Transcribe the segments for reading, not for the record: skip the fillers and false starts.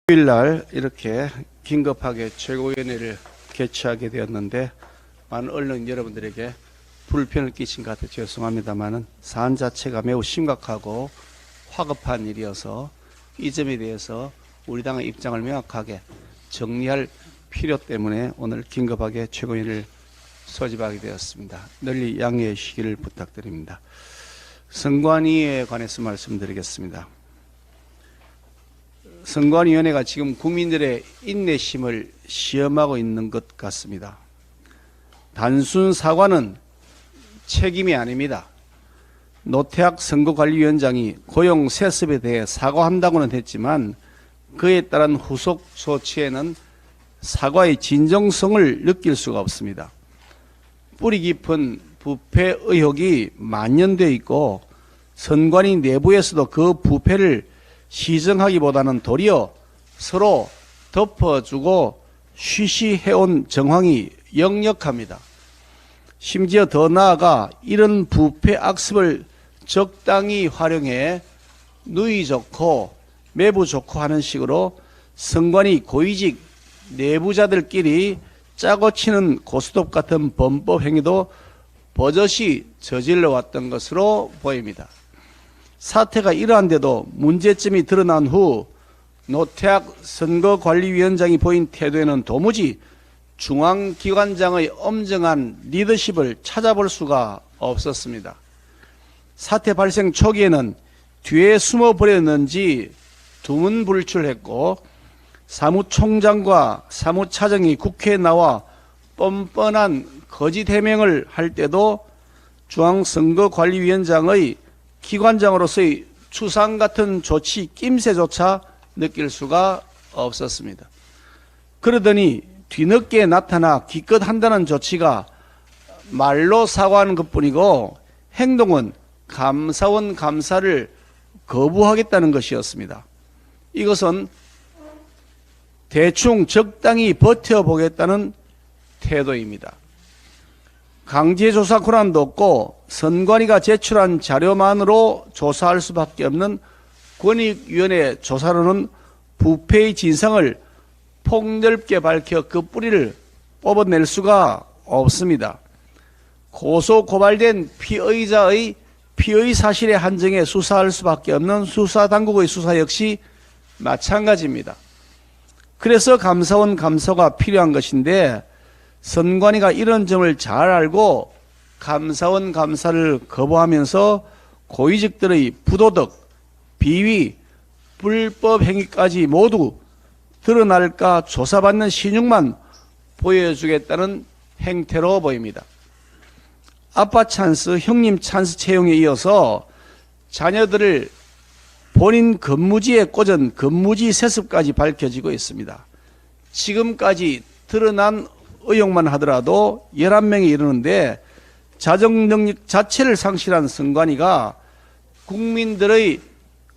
일요일날 이렇게 긴급하게 최고위원회를 개최하게 되었는데 많은 언론 여러분들에게 불편을 끼친 것 같아 죄송합니다만은 사안 자체가 매우 심각하고 화급한 일이어서 이 점에 대해서 우리 당의 입장을 명확하게 정리할 필요 때문에 오늘 긴급하게 최고위원회를 소집하게 되었습니다. 널리 양해해 주시기를 부탁드립니다. 선관위에 관해서 말씀드리겠습니다. 선관위원회가 지금 국민들의 인내심을 시험하고 있는 것 같습니다. 단순 사과는 책임이 아닙니다. 노태학 선거관리위원장이 고용 세습에 대해 사과한다고는 했지만 그에 따른 후속 조치에는 사과의 진정성을 느낄 수가 없습니다. 뿌리 깊은 부패 의혹이 만연되어 있고 선관위 내부에서도 그 부패를 시정하기보다는 도리어 서로 덮어주고 쉬쉬해온 정황이 역력합니다. 심지어 더 나아가 이런 부패 악습을 적당히 활용해 누이 좋고 매부 좋고 하는 식으로 선관위 고위직 내부자들끼리 짜고 치는 고스톱 같은 범법 행위도 버젓이 저질러 왔던 것으로 보입니다. 사태가 이러한데도 문제점이 드러난 후 노태학 선거관리위원장이 보인 태도에는 도무지 중앙기관장의 엄정한 리더십을 찾아볼 수가 없었습니다. 사태 발생 초기에는 뒤에 숨어버렸는지 두문불출했고 사무총장과 사무차장이 국회에 나와 뻔뻔한 거짓 해명을 할 때도 중앙선거관리위원장의 기관장으로서의 추상 같은 조치 낌새조차 느낄 수가 없었습니다. 그러더니 뒤늦게 나타나 기껏 한다는 조치가 말로 사과하는 것뿐이고 행동은 감사원 감사를 거부하겠다는 것이었습니다. 이것은 대충 적당히 버텨보겠다는 태도입니다. 강제조사 권한도 없고 선관위가 제출한 자료만으로 조사할 수밖에 없는 권익위원회 조사로는 부패의 진상을 폭넓게 밝혀 그 뿌리를 뽑아낼 수가 없습니다. 고소 고발된 피의자의 피의 사실의 한정에 수사할 수밖에 없는 수사당국의 수사 역시 마찬가지입니다. 그래서 감사원 감사가 필요한 것인데 선관위가 이런 점을 잘 알고 감사원 감사를 거부하면서 고위직들의 부도덕, 비위, 불법 행위까지 모두 드러날까 조사받는 신용만 보여주겠다는 행태로 보입니다. 아빠 찬스, 형님 찬스 채용에 이어서 자녀들을 본인 근무지에 꽂은 근무지 세습까지 밝혀지고 있습니다. 지금까지 드러난 의혹만 하더라도 11명이 이르는데 자정능력 자체를 상실한 선관위가 국민들의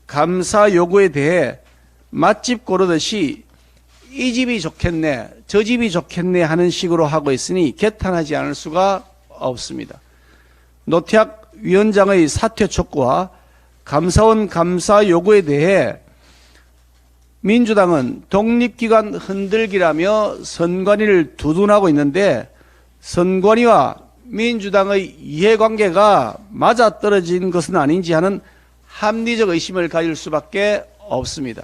감사 요구에 대해 맛집 고르듯이 이 집이 좋겠네, 저 집이 좋겠네 하는 식으로 하고 있으니 개탄하지 않을 수가 없습니다. 노태학 위원장의 사퇴 촉구와 감사원 감사 요구에 대해 민주당은 독립기관 흔들기라며 선관위를 두둔하고 있는데 선관위와 민주당의 이해관계가 맞아떨어진 것은 아닌지 하는 합리적 의심을 가질 수밖에 없습니다.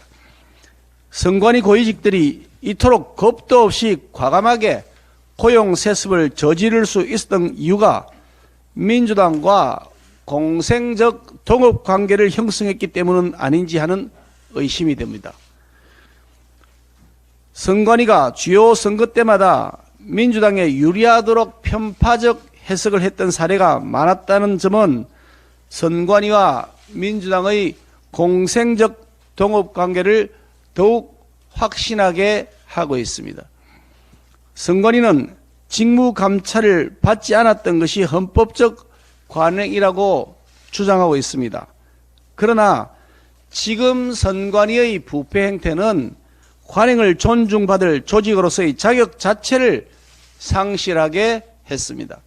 선관위 고위직들이 이토록 겁도 없이 과감하게 고용 세습을 저지를 수 있었던 이유가 민주당과 공생적 동업관계를 형성했기 때문은 아닌지 하는 의심이 됩니다. 선관위가 주요 선거 때마다 민주당에 유리하도록 편파적 해석을 했던 사례가 많았다는 점은 선관위와 민주당의 공생적 동업관계를 더욱 확신하게 하고 있습니다. 선관위는 직무감찰을 받지 않았던 것이 헌법적 관행이라고 주장하고 있습니다. 그러나 지금 선관위의 부패 행태는 관행을 존중받을 조직으로서의 자격 자체를 상실하게 했습니다.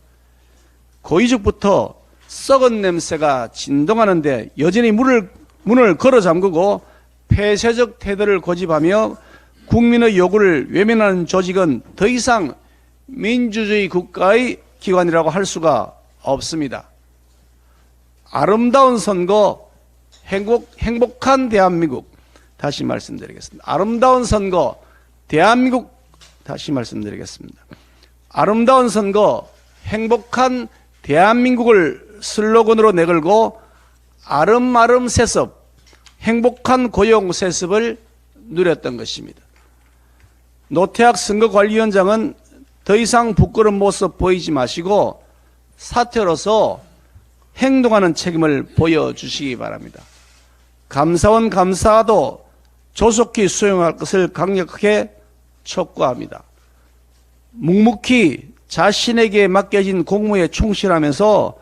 고위직부터 썩은 냄새가 진동하는데 여전히 문을 걸어 잠그고 폐쇄적 태도를 고집하며 국민의 요구를 외면하는 조직은 더 이상 민주주의 국가의 기관이라고 할 수가 없습니다. 아름다운 선거, 행복한 대한민국. 다시 말씀드리겠습니다. 아름다운 선거, 대한민국. 다시 말씀드리겠습니다. 아름다운 선거, 행복한 대한민국을 슬로건으로 내걸고 아름아름 세습, 행복한 고용 세습을 누렸던 것입니다. 노태학 선거관리위원장은 더 이상 부끄러운 모습 보이지 마시고 사퇴로서 행동하는 책임을 보여주시기 바랍니다. 감사원 감사도 조속히 수용할 것을 강력하게 촉구합니다. 묵묵히 자신에게 맡겨진 공무에 충실하면서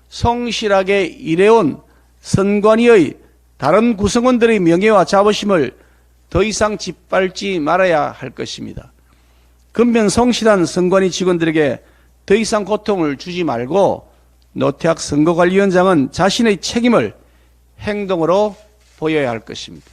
성실하게 일해온 선관위의 다른 구성원들의 명예와 자부심을 더 이상 짓밟지 말아야 할 것입니다. 근면 성실한 선관위 직원들에게 더 이상 고통을 주지 말고 노태학 선거관리위원장은 자신의 책임을 행동으로 보여야 할 것입니다.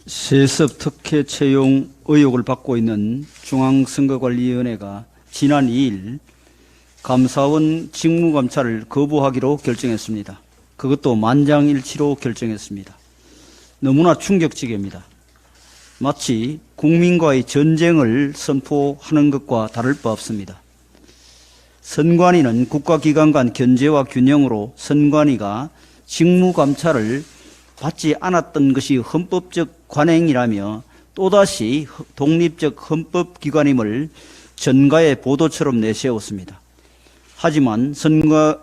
세습 특혜 채용 의혹을 받고 있는 중앙선거관리위원회가 지난 2일 감사원 직무감찰을 거부하기로 결정했습니다. 그것도 만장일치로 결정했습니다. 너무나 충격적입니다. 마치 국민과의 전쟁을 선포하는 것과 다를 바 없습니다. 선관위는 국가기관 간 견제와 균형으로 선관위가 직무감찰을 받지 않았던 것이 헌법적 관행이라며 또다시 독립적 헌법기관임을 전가의 보도처럼 내세웠습니다. 하지만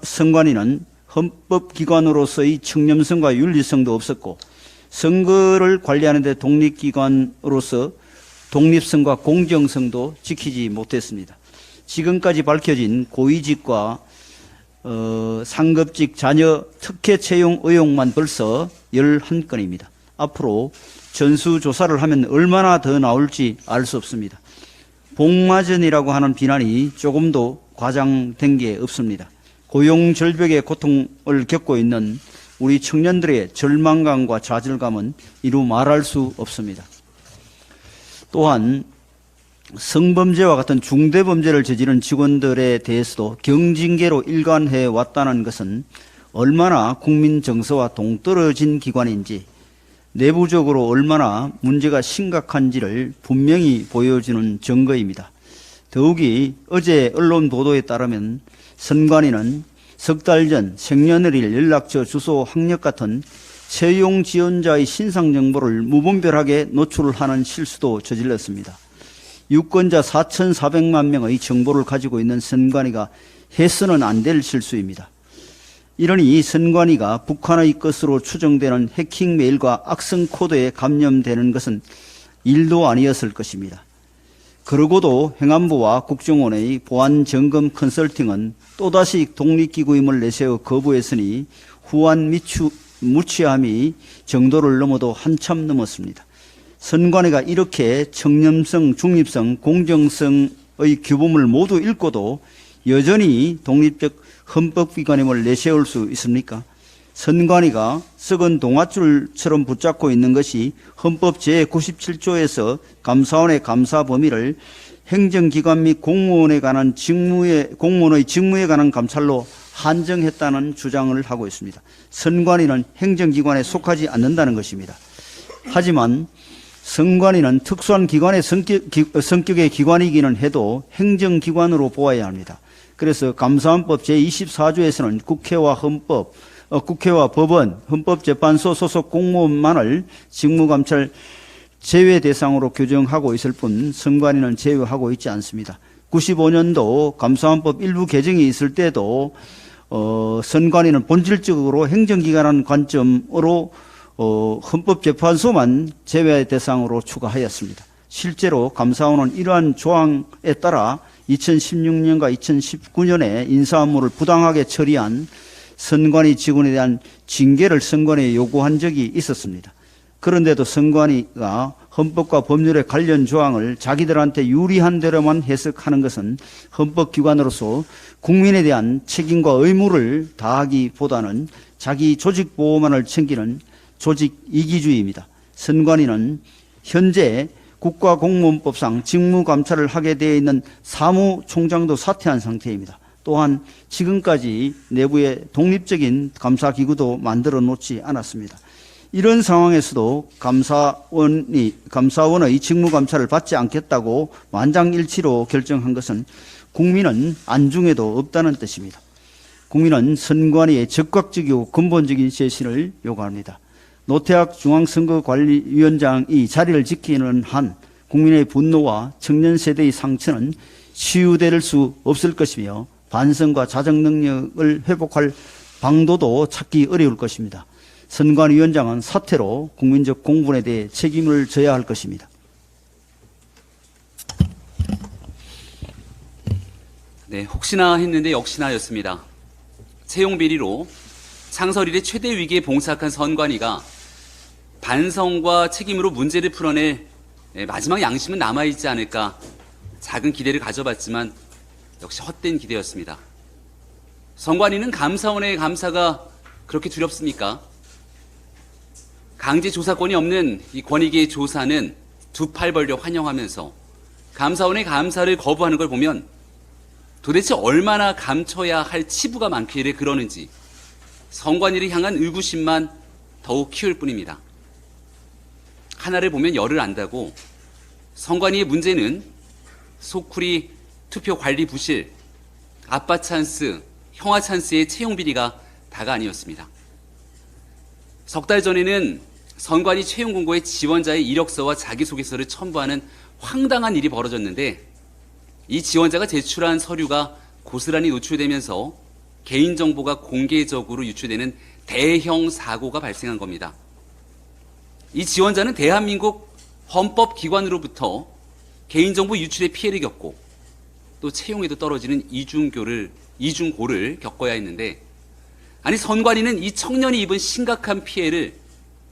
선관위는 헌법기관으로서의 청렴성과 윤리성도 없었고 선거를 관리하는 데 독립기관으로서 독립성과 공정성도 지키지 못했습니다. 지금까지 밝혀진 고위직과 상급직 자녀 특혜 채용 의혹만 벌써 11건입니다. 앞으로 전수조사를 하면 얼마나 더 나올지 알 수 없습니다. 복마전이라고 하는 비난이 조금도 과장된 게 없습니다. 고용절벽의 고통을 겪고 있는 우리 청년들의 절망감과 좌절감은 이루 말할 수 없습니다. 또한 성범죄와 같은 중대범죄를 저지른 직원들에 대해서도 경징계로 일관해 왔다는 것은 얼마나 국민 정서와 동떨어진 기관인지 내부적으로 얼마나 문제가 심각한지를 분명히 보여주는 증거입니다. 더욱이 어제 언론 보도에 따르면 선관위는 석 달 전 생년월일, 연락처, 주소, 학력 같은 채용 지원자의 신상 정보를 무분별하게 노출하는 실수도 저질렀습니다. 유권자 4,400만 명의 정보를 가지고 있는 선관위가 해서는 안 될 실수입니다. 이러니 선관위가 북한의 것으로 추정되는 해킹 메일과 악성 코드에 감염되는 것은 일도 아니었을 것입니다. 그러고도 행안부와 국정원의 보안 점검 컨설팅은 또다시 독립기구임을 내세워 거부했으니 후한 무치함이 정도를 넘어도 한참 넘었습니다. 선관위가 이렇게 청렴성, 중립성, 공정성의 규범을 모두 읽고도 여전히 독립적 헌법기관임을 내세울 수 있습니까? 선관위가 썩은 동아줄처럼 붙잡고 있는 것이 헌법 제97조에서 감사원의 감사 범위를 행정기관 및 공무원의 직무에 관한 감찰로 한정했다는 주장을 하고 있습니다. 선관위는 행정기관에 속하지 않는다는 것입니다. 하지만 선관위는 특수한 기관의 성격의 기관이기는 해도 행정기관으로 보아야 합니다. 그래서 감사원법 제24조에서는 국회와 법원, 헌법재판소 소속 공무원만을 직무감찰 제외 대상으로 규정하고 있을 뿐 선관위는 제외하고 있지 않습니다. 95년도 감사원법 일부 개정이 있을 때도 선관위는 본질적으로 행정기관이라는 관점으로 헌법재판소만 제외 대상으로 추가하였습니다. 실제로 감사원은 이러한 조항에 따라 2016년과 2019년에 인사 업무를 부당하게 처리한 선관위 직원에 대한 징계를 선관위에 요구한 적이 있었습니다. 그런데도 선관위가 헌법과 법률의 관련 조항을 자기들한테 유리한 대로만 해석하는 것은 헌법기관으로서 국민에 대한 책임과 의무를 다하기보다는 자기 조직 보호만을 챙기는 조직 이기주의입니다. 선관위는 현재 국가공무원법상 직무감찰을 하게 되어 있는 사무총장도 사퇴한 상태입니다. 또한 지금까지 내부에 독립적인 감사기구도 만들어 놓지 않았습니다. 이런 상황에서도 감사원의 직무감찰을 받지 않겠다고 만장일치로 결정한 것은 국민은 안중에도 없다는 뜻입니다. 국민은 선관위의 적극적이고 근본적인 쇄신을 요구합니다. 노태학 중앙선거관리위원장이 자리를 지키는 한 국민의 분노와 청년 세대의 상처는 치유될 수 없을 것이며 반성과 자정 능력을 회복할 방도도 찾기 어려울 것입니다. 선관위원장은 사퇴로 국민적 공분에 대해 책임을 져야 할 것입니다. 네, 혹시나 했는데 역시나였습니다. 채용 비리로 창설 이래 최대 위기에 봉착한 선관위가 반성과 책임으로 문제를 풀어낼 마지막 양심은 남아있지 않을까 작은 기대를 가져봤지만 역시 헛된 기대였습니다. 선관위는 감사원의 감사가 그렇게 두렵습니까? 강제 조사권이 없는 이 권익위의 조사는 두 팔 벌려 환영하면서 감사원의 감사를 거부하는 걸 보면 도대체 얼마나 감춰야 할 치부가 많기를 그러는지 선관위를 향한 의구심만 더욱 키울 뿐입니다. 하나를 보면 열을 안다고 선관위의 문제는 소쿠리 투표 관리 부실, 아빠 찬스, 형아 찬스의 채용 비리가 다가 아니었습니다. 석 달 전에는 선관위 채용 공고에 지원자의 이력서와 자기소개서를 첨부하는 황당한 일이 벌어졌는데 이 지원자가 제출한 서류가 고스란히 노출되면서 개인정보가 공개적으로 유출되는 대형 사고가 발생한 겁니다. 이 지원자는 대한민국 헌법기관으로부터 개인정보 유출의 피해를 겪고 또 채용에도 떨어지는 이중고를 겪어야 했는데 아니 선관위는 이 청년이 입은 심각한 피해를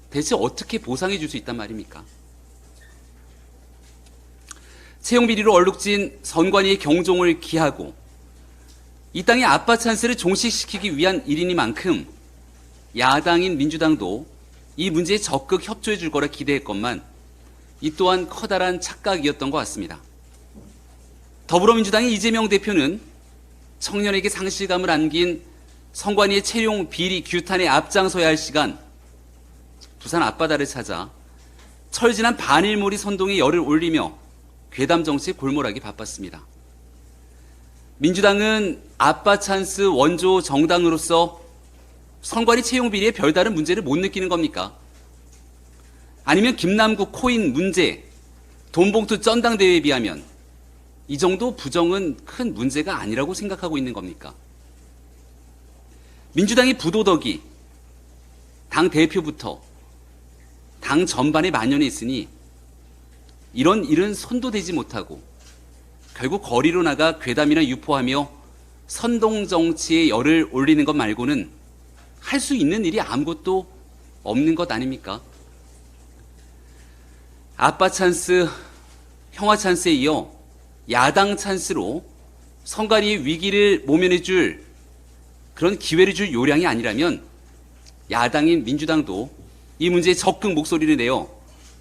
대체 어떻게 보상해 줄 수 있단 말입니까? 채용 비리로 얼룩진 선관위의 경종을 기하고 이 땅의 아빠 찬스를 종식시키기 위한 일이니만큼 야당인 민주당도 이 문제에 적극 협조해 줄 거라 기대했건만 이 또한 커다란 착각이었던 것 같습니다. 더불어민주당의 이재명 대표는 청년에게 상실감을 안긴 선관위의 채용 비리 규탄에 앞장서야 할 시간 부산 앞바다를 찾아 철진한 반일몰이 선동에 열을 올리며 괴담 정치에 골몰하기 바빴습니다. 민주당은 아빠 찬스 원조 정당으로서 선관위 채용 비리에 별다른 문제를 못 느끼는 겁니까? 아니면 김남국 코인 문제, 돈봉투 쩐당대회에 비하면 이 정도 부정은 큰 문제가 아니라고 생각하고 있는 겁니까? 민주당의 부도덕이 당 대표부터 당 전반에 만연해 있으니 이런 일은 손도 대지 못하고 결국 거리로 나가 괴담이나 유포하며 선동정치에 열을 올리는 것 말고는 할 수 있는 일이 아무것도 없는 것 아닙니까? 아빠 찬스, 형아 찬스에 이어 야당 찬스로 선관위의 위기를 모면해 줄 그런 기회를 줄 요량이 아니라면 야당인 민주당도 이 문제에 적극 목소리를 내어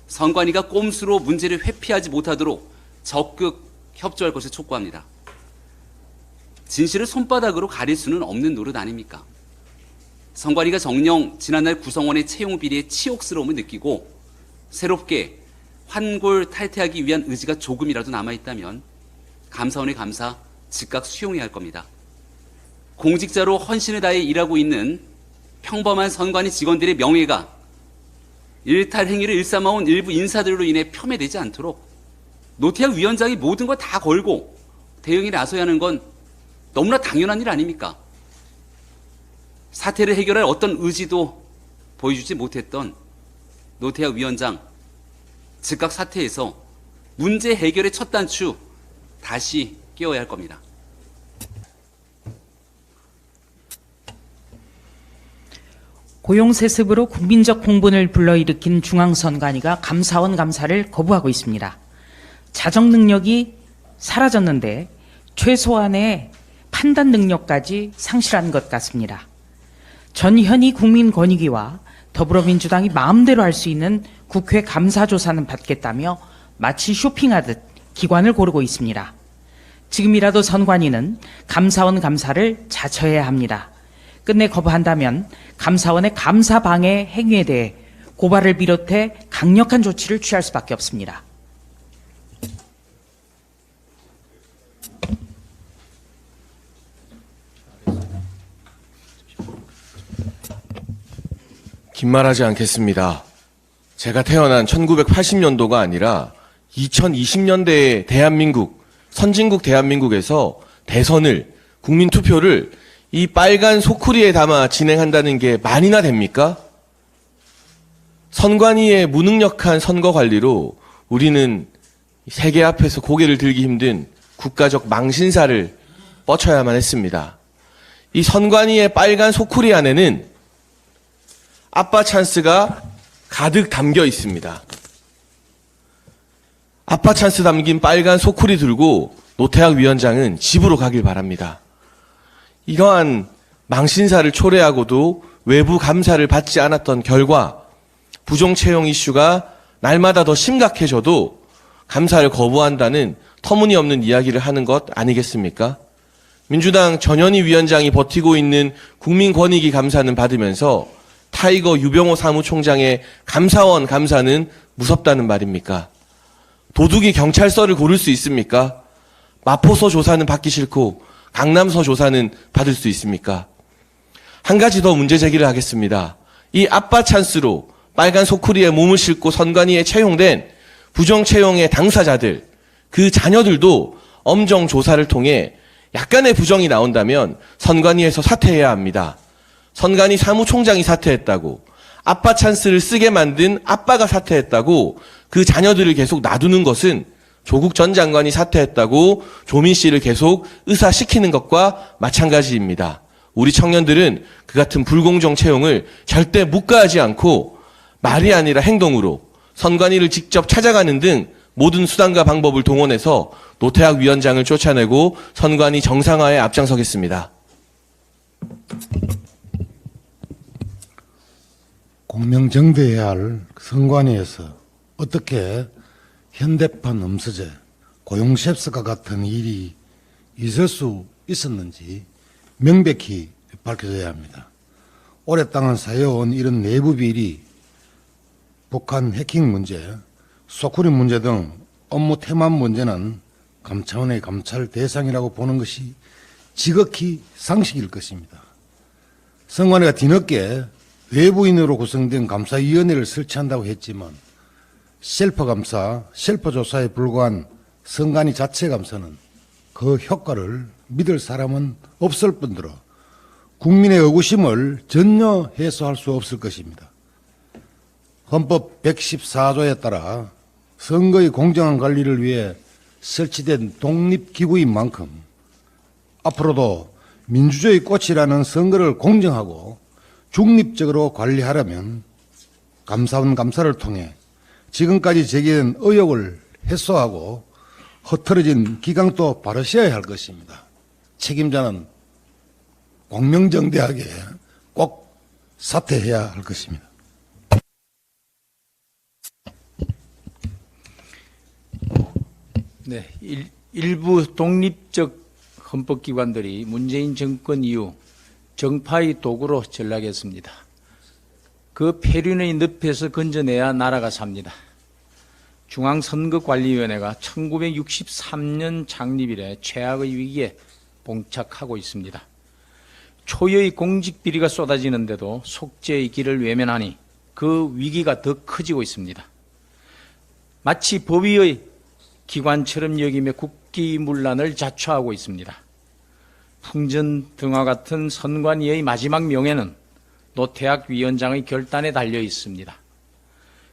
선관위가 꼼수로 문제를 회피하지 못하도록 적극 협조할 것을 촉구합니다. 진실을 손바닥으로 가릴 수는 없는 노릇 아닙니까? 선관위가 정녕 지난날 구성원의 채용 비리의 치욕스러움을 느끼고 새롭게 환골 탈퇴하기 위한 의지가 조금이라도 남아있다면 감사원의 감사 즉각 수용해야 할 겁니다. 공직자로 헌신을 다해 일하고 있는 평범한 선관위 직원들의 명예가 일탈 행위를 일삼아온 일부 인사들로 인해 폄훼되지 않도록 노태학 위원장이 모든 걸 다 걸고 대응에 나서야 하는 건 너무나 당연한 일 아닙니까? 사태를 해결할 어떤 의지도 보여주지 못했던 노태학 위원장 즉각 사퇴해서 문제 해결의 첫 단추 다시 끼워야 할 겁니다. 고용세습으로 국민적 공분을 불러일으킨 중앙선관위가 감사원 감사를 거부하고 있습니다. 자정 능력이 사라졌는데 최소한의 판단 능력까지 상실한 것 같습니다. 전현희 국민권익위와 더불어민주당이 마음대로 할 수 있는 국회 감사조사는 받겠다며 마치 쇼핑하듯 기관을 고르고 있습니다. 지금이라도 선관위는 감사원 감사를 자처해야 합니다. 끝내 거부한다면 감사원의 감사 방해 행위에 대해 고발을 비롯해 강력한 조치를 취할 수밖에 없습니다. 긴 말하지 않겠습니다. 제가 태어난 1980년도가 아니라 2020년대의 대한민국, 선진국 대한민국에서 대선을, 국민투표를 이 빨간 소쿠리에 담아 진행한다는 게 말이나 됩니까? 선관위의 무능력한 선거 관리로 우리는 세계 앞에서 고개를 들기 힘든 국가적 망신사를 뻗쳐야만 했습니다. 이 선관위의 빨간 소쿠리 안에는 아빠 찬스가 가득 담겨 있습니다. 아빠 찬스 담긴 빨간 소쿠리 들고 노태학 위원장은 집으로 가길 바랍니다. 이러한 망신사를 초래하고도 외부 감사를 받지 않았던 결과 부정 채용 이슈가 날마다 더 심각해져도 감사를 거부한다는 터무니없는 이야기를 하는 것 아니겠습니까? 민주당 전현희 위원장이 버티고 있는 국민권익위 감사는 받으면서 타이거 유병호 사무총장의 감사원 감사는 무섭다는 말입니까? 도둑이 경찰서를 고를 수 있습니까? 마포서 조사는 받기 싫고 강남서 조사는 받을 수 있습니까? 한 가지 더 문제 제기를 하겠습니다. 이 아빠 찬스로 빨간 소쿠리에 몸을 싣고 선관위에 채용된 부정 채용의 당사자들, 그 자녀들도 엄정 조사를 통해 약간의 부정이 나온다면 선관위에서 사퇴해야 합니다. 선관위 사무총장이 사퇴했다고, 아빠 찬스를 쓰게 만든 아빠가 사퇴했다고 그 자녀들을 계속 놔두는 것은 조국 전 장관이 사퇴했다고 조민 씨를 계속 의사시키는 것과 마찬가지입니다. 우리 청년들은 그 같은 불공정 채용을 절대 묵과하지 않고 말이 아니라 행동으로 선관위를 직접 찾아가는 등 모든 수단과 방법을 동원해서 노태학 위원장을 쫓아내고 선관위 정상화에 앞장서겠습니다. 공명정대해야 할 선관위에서 어떻게 현대판 음서제, 고용셉스가 같은 일이 있을 수 있었는지 명백히 밝혀져야 합니다. 오랫동안 쌓여온 이런 내부 비리, 북한 해킹 문제, 소쿠리 문제 등 업무 태만 문제는 감차원의 감찰 대상이라고 보는 것이 지극히 상식일 것입니다. 선관위가 뒤늦게 외부인으로 구성된 감사위원회를 설치한다고 했지만 셀프 감사, 셀프 조사에 불과한 선관위 자체 감사는 그 효과를 믿을 사람은 없을 뿐더러 국민의 의구심을 전혀 해소할 수 없을 것입니다. 헌법 114조에 따라 선거의 공정한 관리를 위해 설치된 독립기구인 만큼 앞으로도 민주주의 꽃이라는 선거를 공정하고 중립적으로 관리하려면 감사원 감사를 통해 지금까지 제기된 의혹을 해소하고 흐트러진 기강도 바르셔야 할 것입니다. 책임자는 공명정대하게 꼭 사퇴해야 할 것입니다. 네, 일부 독립적 헌법기관들이 문재인 정권 이후 정파의 도구로 전락했습니다. 그 폐륜의 늪에서 건져내야 나라가 삽니다. 중앙선거관리위원회가 1963년 창립 이래 최악의 위기에 봉착하고 있습니다. 초유의 공직비리가 쏟아지는데도 속죄의 길을 외면하니 그 위기가 더 커지고 있습니다. 마치 법위의 기관처럼 여기며 국기문란을 자초하고 있습니다. 풍전등화 같은 선관위의 마지막 명예는 노태학 위원장의 결단에 달려 있습니다.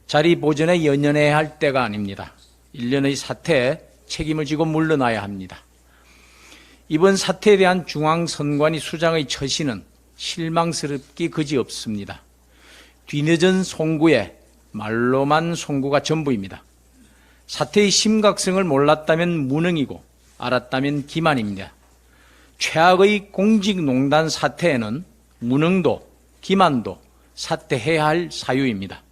자리 보전에 연연해야 할 때가 아닙니다. 일련의 사태에 책임을 지고 물러나야 합니다. 이번 사태에 대한 중앙선관위 수장의 처신은 실망스럽기 그지없습니다. 뒤늦은 송구에 말로만 송구가 전부입니다. 사태의 심각성을 몰랐다면 무능이고 알았다면 기만입니다. 최악의 공직농단 사태에는 무능도 기만도 사퇴해야 할 사유입니다.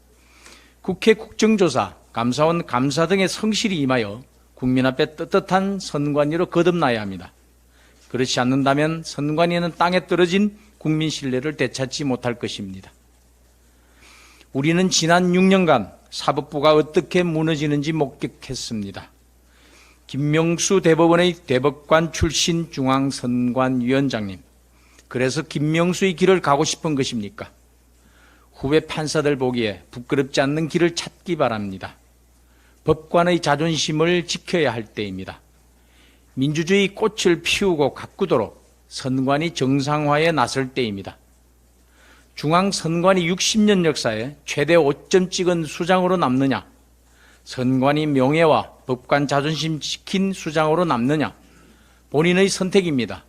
국회 국정조사, 감사원 감사 등의 성실히 임하여 국민 앞에 떳떳한 선관위로 거듭나야 합니다. 그렇지 않는다면 선관위는 땅에 떨어진 국민 신뢰를 되찾지 못할 것입니다. 우리는 지난 6년간 사법부가 어떻게 무너지는지 목격했습니다. 김명수 대법원의 대법관 출신 중앙선관위원장님, 그래서 김명수의 길을 가고 싶은 것입니까? 후배 판사들 보기에 부끄럽지 않는 길을 찾기 바랍니다. 법관의 자존심을 지켜야 할 때입니다. 민주주의 꽃을 피우고 가꾸도록 선관위 정상화에 나설 때입니다. 중앙선관위 60년 역사에 최대 5점 찍은 수장으로 남느냐, 선관위 명예와 법관 자존심 지킨 수장으로 남느냐, 본인의 선택입니다.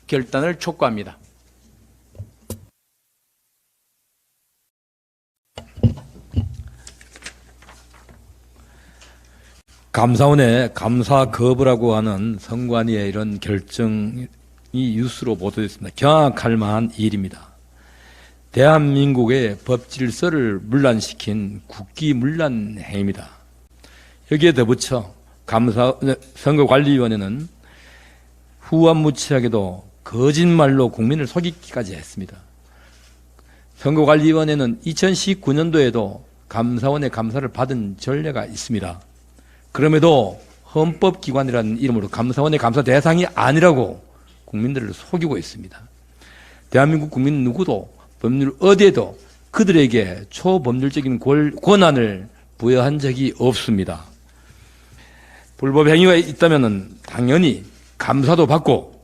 결단을 촉구합니다. 감사원의 감사 거부라고 하는 선관위의 이런 결정이 뉴스로 보도됐습니다. 경악할 만한 일입니다. 대한민국의 법 질서를 문란시킨 국기문란 행위입니다. 여기에 덧붙여 선거관리위원회는 후한무치하게도 거짓말로 국민을 속이기까지 했습니다. 선거관리위원회는 2019년도에도 감사원의 감사를 받은 전례가 있습니다. 그럼에도 헌법기관이라는 이름으로 감사원의 감사 대상이 아니라고 국민들을 속이고 있습니다. 대한민국 국민 누구도 법률 어디에도 그들에게 초법률적인 권한을 부여한 적이 없습니다. 불법 행위가 있다면 당연히 감사도 받고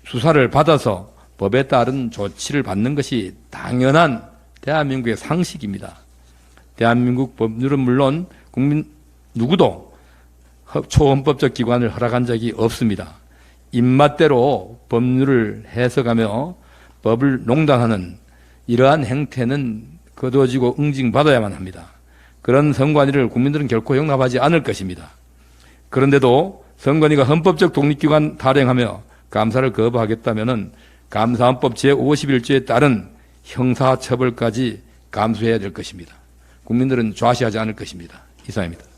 수사를 받아서 법에 따른 조치를 받는 것이 당연한 대한민국의 상식입니다. 대한민국 법률은 물론 국민 누구도 초헌법적 기관을 허락한 적이 없습니다. 입맛대로 법률을 해석하며 법을 농단하는 이러한 행태는 거두어지고 응징받아야만 합니다. 그런 선관위를 국민들은 결코 용납하지 않을 것입니다. 그런데도 선관위가 헌법적 독립기관 타령하며 감사를 거부하겠다면 감사헌법 제51조에 따른 형사처벌까지 감수해야 될 것입니다. 국민들은 좌시하지 않을 것입니다. 이상입니다.